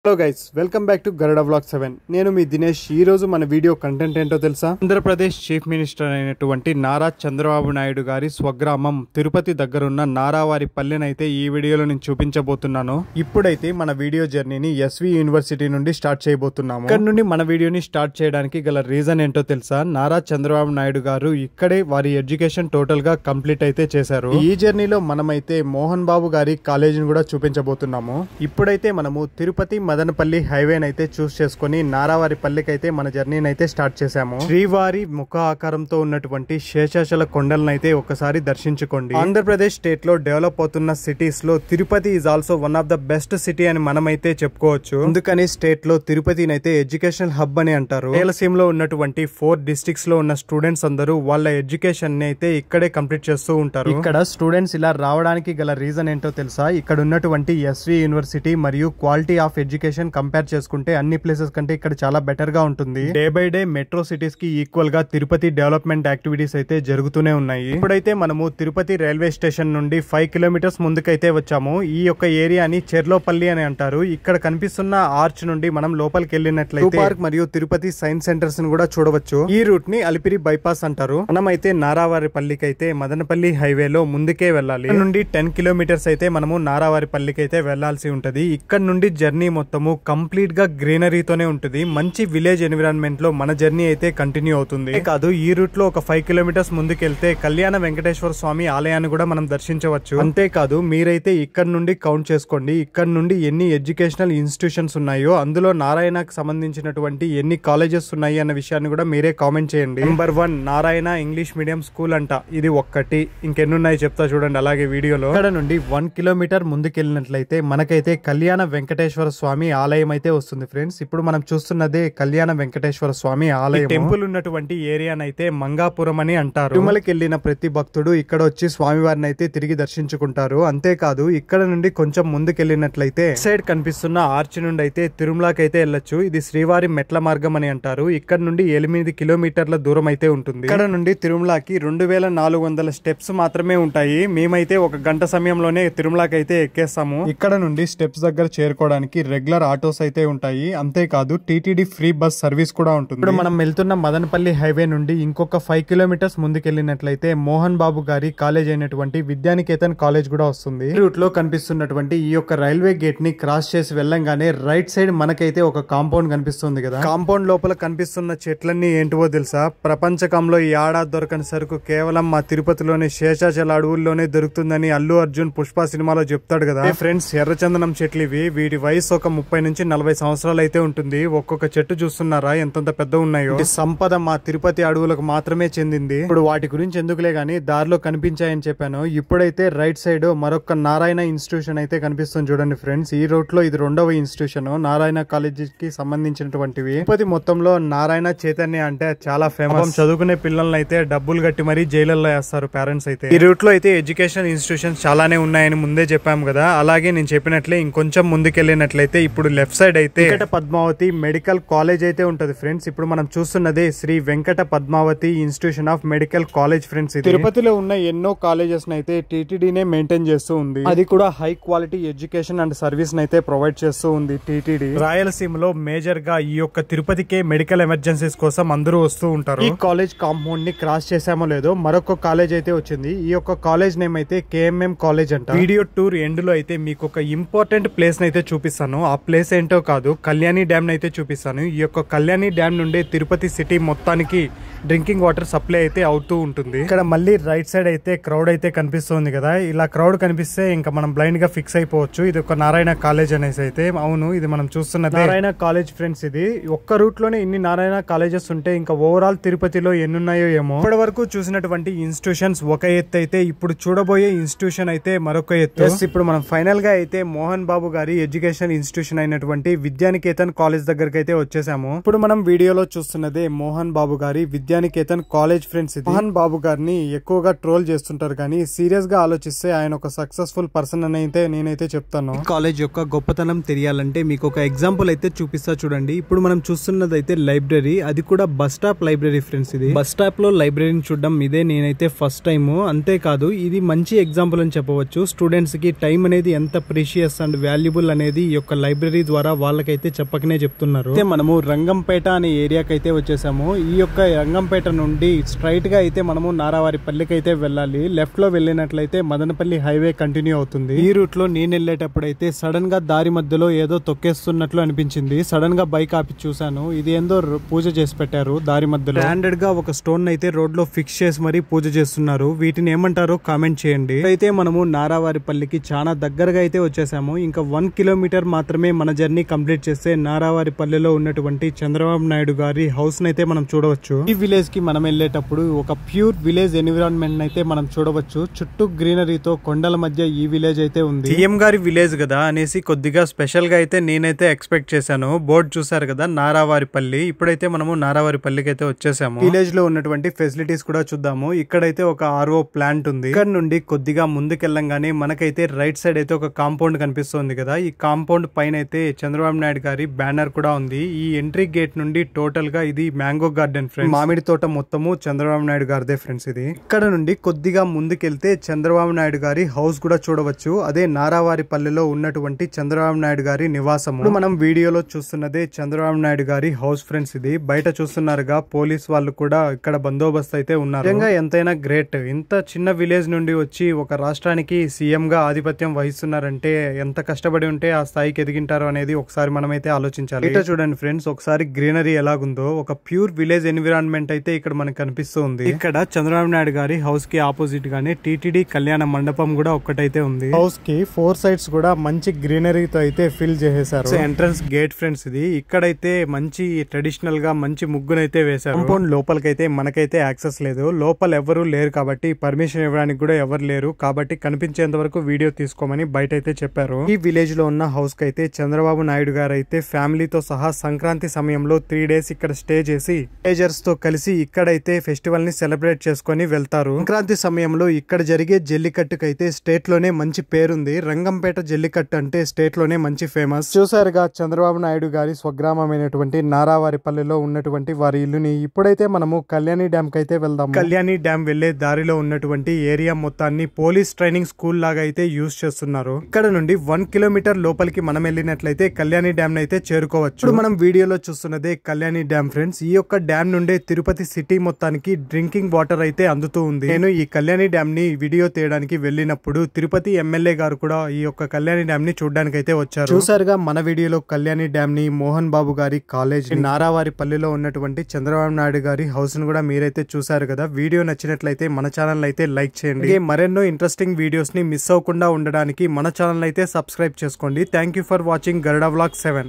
Hello guys, welcome back to Garuda vlog 7. నేను మీ దినేష్. ఈ రోజు మన వీడియో కంటెంట్ ఏంటో తెలుసా? ఆంధ్రప్రదేశ్ చీఫ్ మినిస్టర్ అయినటువంటి నారా చంద్రబాబు నాయుడు గారి స్వగ్రామం తిరుపతి దగ్గరున్న నారావారి పల్లెనైతే ఈ వీడియోలో నేను చూపించబోతున్నాను. ఇప్పుడైతే మన వీడియో జర్నీని ఎస్వి యూనివర్సిటీ నుండి స్టార్ట్ చేయబోతున్నాము. ఇక్కడ నుండి మన వీడియోని స్టార్ట్ చేయడానికి గల రీజన్ ఏంటో తెలుసా? నారా చంద్రబాబు నాయుడు గారు ఇక్కడే వారి ఎడ్యుకేషన్ టోటల్ గా కంప్లీట్ అయితే చేశారు. ఈ జర్నీలో మనమైతే మోహన్ బాబు గారి కాలేజీని కూడా చూపించబోతున్నాము. ఇప్పుడైతే మనము తిరుపతి మదనపల్లి హైవేని అయితే చూస్ చేసుకుని నారావారి పల్లికి అయితే మన జర్నీని అయితే స్టార్ట్ చేశాము. శ్రీవారి ముఖ ఆకారంతో ఉన్నటువంటి శేషాచల కొండలను అయితే ఒకసారి దర్శించుకోండి. ఆంధ్రప్రదేశ్ స్టేట్ లో డెవలప్ అవుతున్న సిటీస్ లో Tirupati is also one of the best city అని మనమైతే చెప్పుకోవచ్చు. అందుకని స్టేట్ లో తిరుపతిని అయితే ఎడ్యుకేషనల్ హబ్ అని అంటారు. రాయలసీమలో ఉన్నటువంటి 4 డిస్ట్రిక్ట్స్ లో ఉన్న స్టూడెంట్స్ అందరూ వాళ్ళ ఎడ్యుకేషన్ ని అయితే ఇక్కడే కంప్లీట్ చేస్తూ ఉంటారు. ఇక్కడ స్టూడెంట్స్ ఇలా రావడానికి గల రీజన్ ఏంటో తెలుసా? ఇక్కడ ఉన్నటువంటి ఎస్వి యూనివర్సిటీ మరియు క్వాలిటీ ఆఫ్ ఎడ్యుకేషన్ కంపేర్ చేసుకుంటే అన్ని ప్లేసెస్ కంటే ఇక్కడ చాలా బెటర్ గా ఉంటుంది. Day by day metro cities కి ఈక్వల్ గా తిరుపతి డెవలప్మెంట్ యాక్టివిటీస్ అయితే జరుగుతూనే ఉన్నాయి. ఇప్పుడైతే మనము తిరుపతి రైల్వే స్టేషన్ నుండి 5 కిలోమీటర్స్ ముందుకైతే వచ్చాము. ఈ యొక్క ఏరియాని చెర్లోపల్లి అని అంటారు. ఇక్కడ కనిపిస్తున్న ఆర్చ్ నుండి మనం లోపలికి వెళ్ళినట్లయితే పార్క్ మరియు తిరుపతి సైన్స్ సెంటర్స్ ని కూడా చూడవచ్చు. ఈ రూట్ ని అలిపిరి బైపాస్ అంటారు. మనమైతే నారావారి పల్లికి అయితే మదనపల్లి హైవేలో ముందుకే వెళ్ళాలి. నుండి 10 కిలోమీటర్స్ అయితే మనము నారావారి పల్లికి అయితే వెళ్లాల్సి ఉంటది. ఇక్కడ నుండి జర్నీ మొత్తము కంప్లీట్ గా గ్రీనరీతోనే ఉంటుంది. మంచి విలేజ్ ఎన్విరాన్మెంట్ లో మన జర్నీ అయితే కంటిన్యూ అవుతుంది. కాదు, ఈ రూట్ లో ఒక 5 కిలోమీటర్స్ ముందుకెళ్తే కళ్యాణ వెంకటేశ్వర స్వామి ఆలయాన్ని కూడా మనం దర్శించవచ్చు. అంతేకాదు, మీరైతే ఇక్కడ నుండి కౌంట్ చేసుకోండి. ఇక్కడ నుండి ఎన్ని ఎడ్యుకేషనల్ ఇన్స్టిట్యూషన్స్ ఉన్నాయో, అందులో నారాయణకు సంబంధించినటువంటి ఎన్ని కాలేజెస్ ఉన్నాయి అన్న విషయాన్ని కూడా మీరే కామెంట్ చేయండి. Number 1 Narayana English medium school అంట. ఇది ఒక్కటి, ఇంకెన్నున్నాయి చెప్తా చూడండి అలాగే వీడియోలో. ఇక్కడ నుండి 1 కిలోమీటర్ ముందుకెళ్ళినట్లయితే మనకైతే కళ్యాణ వెంకటేశ్వర స్వామి ఆలయం అయితే వస్తుంది. ఫ్రెండ్స్, ఇప్పుడు మనం చూస్తున్నదే కళ్యాణ వెంకటేశ్వర స్వామి ఆలయం. టెంపుల్ ఉన్నటువంటి ఏరియానైతే మంగాపురం అని అంటారు. తిరుమలకి వెళ్ళిన ప్రతి భక్తుడు ఇక్కడ వచ్చి స్వామివారిని అయితే తిరిగి దర్శించుకుంటారు. అంతేకాదు, ఇక్కడ నుండి కొంచెం ముందుకెళ్ళినట్లయితే సైడ్ కనిపిస్తున్న ఆర్చ్ నుండి అయితే తిరుమలకి అయితే వెళ్ళొచ్చు. ఇది శ్రీవారి మెట్ల మార్గం అని అంటారు. ఇక్కడ నుండి 8 కిలోమీటర్ల దూరం అయితే ఉంటుంది. ఇక్కడ నుండి తిరుమలకి 2400 స్టెప్స్ మాత్రమే ఉంటాయి. మేమైతే 1 గంట సమయంలోనే తిరుమలకి అయితే ఎక్కేస్తాము. ఇక్కడ నుండి స్టెప్స్ దగ్గర చేరుకోవడానికి రెగ్యులర్ ఆటోస్ అయితే ఉంటాయి. అంతేకాదు, టీటీడీ ఫ్రీ బస్ సర్వీస్ కూడా ఉంటుంది. ఇప్పుడు మనం వెళ్తున్న మదనపల్లి హైవే నుండి ఇంకొక 5 కిలోమీటర్స్ ముందుకెళ్ళినట్లయితే మోహన్ బాబు గారి కాలేజ్ అయినటువంటి విద్యానికేతన్ కాలేజ్ కూడా వస్తుంది. ఈ రూట్ లో కనిపిస్తున్నటువంటి ఈ యొక్క రైల్వే గేట్ ని క్రాస్ చేసి వెళ్ళంగానే రైట్ సైడ్ మనకైతే ఒక కాంపౌండ్ కనిపిస్తుంది కదా. కాంపౌండ్ లోపల కనిపిస్తున్న చెట్లన్నీ ఏంటివో తెలుసా? ప్రపంచకంలో ఈ ఏడాది దొరకని సరుకు కేవలం మా తిరుపతిలోని శేషాచల అడవుల్లోనే దొరుకుతుందని అల్లు అర్జున్ పుష్ప సినిమాలో చెప్తాడు కదా. ఫ్రెండ్స్, ఎర్రచందనం చెట్లు ఇవి. వీటి వయసు ఒక 30 నుంచి 40 సంవత్సరాలు అయితే ఉంటుంది. ఒక్కొక్క చెట్టు చూస్తున్నారా ఎంతంత పెద్ద ఉన్నాయో? సంపద మా తిరుపతి అడవులకు మాత్రమే చెందింది. ఇప్పుడు వాటి గురించి ఎందుకులే గానీ దారిలో కనిపించాయని చెప్పాను. ఇప్పుడైతే రైట్ సైడ్ మరొక నారాయణ ఇన్స్టిట్యూషన్ అయితే కనిపిస్తుంది చూడండి ఫ్రెండ్స్. ఈ రూట్ లో ఇది 2వ ఇన్స్టిట్యూషన్ నారాయణ కాలేజీ కి సంబంధించినటువంటివి. తిరుపతి మొత్తంలో నారాయణ చైతన్య అంటే చాలా ఫేమస్. చదువుకునే పిల్లల్ని అయితే డబ్బులు కట్టి మరీ జైలుల్లో వేస్తారు పేరెంట్స్ అయితే. ఈ రూట్ లో అయితే ఎడ్యుకేషన్ ఇన్స్టిట్యూషన్స్ చాలానే ఉన్నాయని ముందే చెప్పాము కదా. అలాగే నేను చెప్పినట్లే ఇంకొంచెం ముందుకెళ్ళినట్లయితే ఇప్పుడు లెఫ్ట్ సైడ్ అయితే వెంకట పద్మావతి మెడికల్ కాలేజ్ అయితే ఉంటది ఫ్రెండ్స్. ఇప్పుడు మనం చూస్తున్నదే Sri Venkata Padmavathi institution of medical college friends. తిరుపతిలో ఉన్న ఎన్నో కాలేజెస్ అయితే టీటీడీనే మెయింటైన్ చేస్తూ ఉంది. అది కూడా high quality education and service అయితే ప్రొవైడ్ చేస్తూ ఉంది టీటీడీ. రాయలసీమలో మేజర్ గా ఈ యొక్క తిరుపతికే మెడికల్ ఎమర్జెన్సీస్ కోసం అందరూ వస్తూ ఉంటారు. ఈ కాలేజ్ కాంపౌండ్ ని క్రాస్ చేసామో లేదో మరొక కాలేజ్ అయితే వచ్చింది. ఈ యొక్క కాలేజ్ నేమ్ అయితే KMM కాలేజ్ అంట. వీడియో టూర్ ఎండ్ లో అయితే మీకు ఒక ఇంపార్టెంట్ ప్లేస్ అయితే చూపిస్తాను. ఆ ప్లేస్ ఏంటో కాదు, కళ్యాణి డ్యామ్ అయితే చూపిస్తాను. ఈ యొక్క కళ్యాణి డ్యామ్ నుండి తిరుపతి సిటీ మొత్తానికి డ్రింకింగ్ వాటర్ సప్లై అయితే అవుతూ ఉంటుంది. ఇక్కడ మళ్ళీ రైట్ సైడ్ అయితే క్రౌడ్ అయితే కనిపిస్తుంది కదా. ఇలా క్రౌడ్ కనిపిస్తే ఇంకా మనం బ్లైండ్ గా ఫిక్స్ అయిపోవచ్చు ఇది ఒక నారాయణ కాలేజ్ అనేసి అయితే. అవును, ఇది మనం చూస్తున్న నారాయణ కాలేజ్ ఫ్రెండ్స్. ఇది ఒక్క రూట్ లోనే ఇన్ని నారాయణ కాలేజెస్ ఉంటే ఇంకా ఓవరాల్ తిరుపతిలో ఎన్నున్నాయో ఏమో. ఇప్పటి వరకు చూసినటువంటి ఇన్స్టిట్యూషన్స్ ఒక ఎత్తు అయితే ఇప్పుడు చూడబోయే ఇన్స్టిట్యూషన్ అయితే మరొక ఎత్తు. ఇప్పుడు మనం ఫైనల్ గా అయితే మోహన్ బాబు గారి ఎడ్యుకేషన్ ఇన్స్టిట్యూషన్ అయినటువంటి విద్యానికేతన్ కాలేజ్ దగ్గరకు అయితే వచ్చేసాము. ఇప్పుడు మనం వీడియోలో చూస్తున్నదే మోహన్ బాబు గారి విద్యానికేతన్ కాలేజ్ ఫ్రెండ్స్. ఇది మోహన్ బాబు గారిని ఎక్కువగా ట్రోల్ చేస్తుంటారు కానీ సీరియస్ గా ఆలోచిస్తే ఆయన ఒక సక్సెస్ఫుల్ పర్సన్ అని అయితే నేనైతే చెప్తాను. కాలేజ్ యొక్క గొప్పతనం తెలియాలంటే మీకు ఒక ఎగ్జాంపుల్ అయితే చూపిస్తా చూడండి. ఇప్పుడు మనం చూస్తున్నది అయితే లైబ్రరీ, అది కూడా బస్ స్టాప్ లైబ్రరీ ఫ్రెండ్స్. ఇది బస్ స్టాప్ లో లైబ్రరీని చూడడం ఇదే నేనైతే ఫస్ట్ టైం. అంతేకాదు ఇది మంచి ఎగ్జాంపుల్ అని చెప్పవచ్చు. స్టూడెంట్స్ కి టైం అనేది ఎంత ప్రీషియస్ అండ్ వాల్యుబుల్ అనేది ఈ యొక్క లైబ్రరీ ద్వారా వాళ్ళకైతే చెప్పకనే చెప్తున్నారు. అయితే మనము రంగంపేట అనే ఏరియాకి అయితే వచ్చేసాము. ఈ యొక్క రంగంపేట నుండి స్ట్రైట్ గా అయితే మనము నారావారిపల్లికి అయితే వెళ్ళాలి. లెఫ్ట్ లో వెళ్ళినట్లయితే మదనపల్లి హైవే కంటిన్యూ అవుతుంది. ఈ రూట్ లో నేను వెళ్ళేటప్పుడు అయితే సడన్ గా దారి మధ్యలో ఏదో తొక్కేస్తున్నట్లు అనిపించింది. సడన్ గా బైక్ ఆపి చూసాను. ఇది ఏందో పూజ చేసి పెట్టారు దారి మధ్యలో. స్టాండర్డ్ గా ఒక స్టోన్ అయితే రోడ్ లో ఫిక్స్ చేసి మరీ పూజ చేస్తున్నారు. వీటిని ఏమంటారో కామెంట్ చేయండి. అయితే మనము నారావారిపల్లికి చాలా దగ్గరగా అయితే వచ్చేసాము. ఇంకా 1 కిలోమీటర్ మాత్రమే మన జర్నీ కంప్లీట్ చేస్తే నారావారిపల్లిలో ఉన్నటువంటి చంద్రబాబు నాయుడు గారి హౌస్ అయితే మనం చూడవచ్చు. ఈ విలేజ్ కి మనం వెళ్ళేటప్పుడు ఒక ప్యూర్ విలేజ్ ఎన్విరాన్మెంట్ అయితే మనం చూడవచ్చు. చుట్టూ గ్రీనరీతో కొండల మధ్య ఈ విలేజ్ అయితే ఉంది. సీఎం గారి విలేజ్ కదా అనేసి కొద్దిగా స్పెషల్ గా అయితే నేనైతే ఎక్స్పెక్ట్ చేశాను. బోర్డు చూసారు కదా నారావారిపల్లి. ఇప్పుడైతే మనము నారావారిపల్లికి అయితే వచ్చేసాము. విలేజ్ లో ఉన్నటువంటి ఫెసిలిటీస్ కూడా చూద్దాము. ఇక్కడైతే ఒక RO ప్లాంట్ ఉంది. ఇక్కడ నుండి కొద్దిగా ముందుకెళ్ళంగానే మనకైతే రైట్ సైడ్ అయితే ఒక కాంపౌండ్ కనిపిస్తుంది కదా. ఈ కాంపౌండ్ పైన అయితే చంద్రబాబు నాయుడు గారి బ్యానర్ కూడా ఉంది. ఈ ఎంట్రీ గేట్ నుండి టోటల్ గా ఇది మ్యాంగో గార్డెన్ ఫ్రెండ్స్. మామిడి తోట మొత్తము చంద్రబాబు నాయుడు గారిదే ఫ్రెండ్స్. ఇది ఇక్కడ నుండి కొద్దిగా ముందుకెళ్తే చంద్రబాబు నాయుడు గారి హౌస్ కూడా చూడవచ్చు. అదే నారావారిపల్లిలో ఉన్నటువంటి చంద్రబాబు నాయుడు గారి నివాసం. ఇప్పుడు మనం వీడియోలో చూస్తున్నదే చంద్రబాబు నాయుడు గారి హౌస్ ఫ్రెండ్స్. ఇది బయట చూస్తున్నారుగా పోలీస్ వాళ్ళు కూడా ఇక్కడ బందోబస్తు అయితే ఉన్నారు. నిజంగా ఎంతైనా గ్రేట్. ఇంత చిన్న విలేజ్ నుండి వచ్చి ఒక రాష్ట్రానికి సీఎం గా ఆధిపత్యం వహిస్తున్నారంటే ఎంత కష్టపడి ఉంటే ఆ స్థాయికి ఎదిగింటారో అనేది ఒకసారి మనమైతే ఆలోచించాలి. ఇట చూడండి ఫ్రెండ్స్, ఒకసారి గ్రీనరీ ఎలాగుందో. ఒక ప్యూర్ విలేజ్ ఎన్విరాన్మెంట్ అయితే ఇక్కడ మనకు కనిపిస్తూ ఉంది. ఇక్కడ చంద్రబాబు నాయుడు గారి హౌస్ కి ఆపోజిట్ గానే టీటీడీ కళ్యాణ మండపం కూడా ఒక్కటైతే ఉంది. హౌస్ కి 4 సైడ్స్ కూడా మంచి గ్రీనరీతో అయితే ఫిల్ చేసేసారు. Entrance gate friends. ఇది ఇక్కడైతే మంచి ట్రెడిషనల్ గా మంచి ముగ్గునైతే వేశారు. కాంపౌండ్ లోపలికైతే మనకైతే యాక్సెస్ లేదు. లోపల ఎవరు లేరు కాబట్టి పర్మిషన్ ఇవ్వడానికి కూడా ఎవరు లేరు కాబట్టి కనిపించేంత వరకు వీడియో తీసుకోమని బయట అయితే చెప్పారు. ఈ విలేజ్ లో ఉన్న హౌస్ కి అయితే చంద్రబాబు నాయుడు గారు అయితే ఫ్యామిలీతో సహా సంక్రాంతి సమయంలో 3 డేస్ ఇక్కడ స్టే చేసి విలేజర్స్ తో కలిసి ఇక్కడైతే ఫెస్టివల్ ని సెలబ్రేట్ చేసుకుని వెళ్తారు. సంక్రాంతి సమయంలో ఇక్కడ జరిగే జల్లికట్టుకు అయితే స్టేట్ లోనే మంచి పేరుంది. రంగంపేట జల్లికట్టు అంటే స్టేట్ లోనే మంచి ఫేమస్. చూసారుగా చంద్రబాబు నాయుడు గారి స్వగ్రామమైనటువంటి నారావారిపల్లిలో ఉన్నటువంటి వారి ఇల్లుని. ఇప్పుడైతే మనము కళ్యాణి డ్యామ్ కి అయితే వెళ్దాం. కళ్యాణి డ్యామ్ వెళ్లే దారిలో ఉన్నటువంటి ఏరియా మొత్తాన్ని పోలీస్ ట్రైనింగ్ స్కూల్ లాగా అయితే యూజ్ చేస్తున్నారు. ఇక్కడ నుండి 1 కిలోమీటర్ లోపలికి మనం వెళ్ళినట్లయితే కళ్యాణి డ్యామ్ అయితే చేరుకోవచ్చు. ఇప్పుడు మనం వీడియోలో చూస్తున్నదే కళ్యాణి డ్యామ్ ఫ్రెండ్స్. ఈ యొక్క డ్యామ్ నుండే తిరుపతి సిటీ మొత్తానికి డ్రింకింగ్ వాటర్ అయితే అందుతూ ఉంది. నేను ఈ కళ్యాణి డ్యామ్ ని వీడియో తీయడానికి వెళ్ళినప్పుడు తిరుపతి ఎమ్మెల్యే గారు కూడా ఈ యొక్క కళ్యాణి డ్యామ్ ని చూడడానికి అయితే వచ్చారు. చూసారుగా మన వీడియోలో కళ్యాణి డ్యామ్ ని, మోహన్ బాబు గారి కాలేజ్, నారావారిపల్లిలో ఉన్నటువంటి చంద్రబాబు నాయుడు గారి హౌస్ ను కూడా మీరైతే చూసారు కదా. వీడియో నచ్చినట్లయితే మన ఛానల్ అయితే లైక్ చేయండి. మరెన్నో ఇంట్రెస్టింగ్ వీడియోస్ ని మిస్ అవ్వకుండా ఉండడానికి మన ఛానల్ అయితే సబ్స్క్రైబ్ చేసుకోండి. Thank you for watching Garuda vlog 7.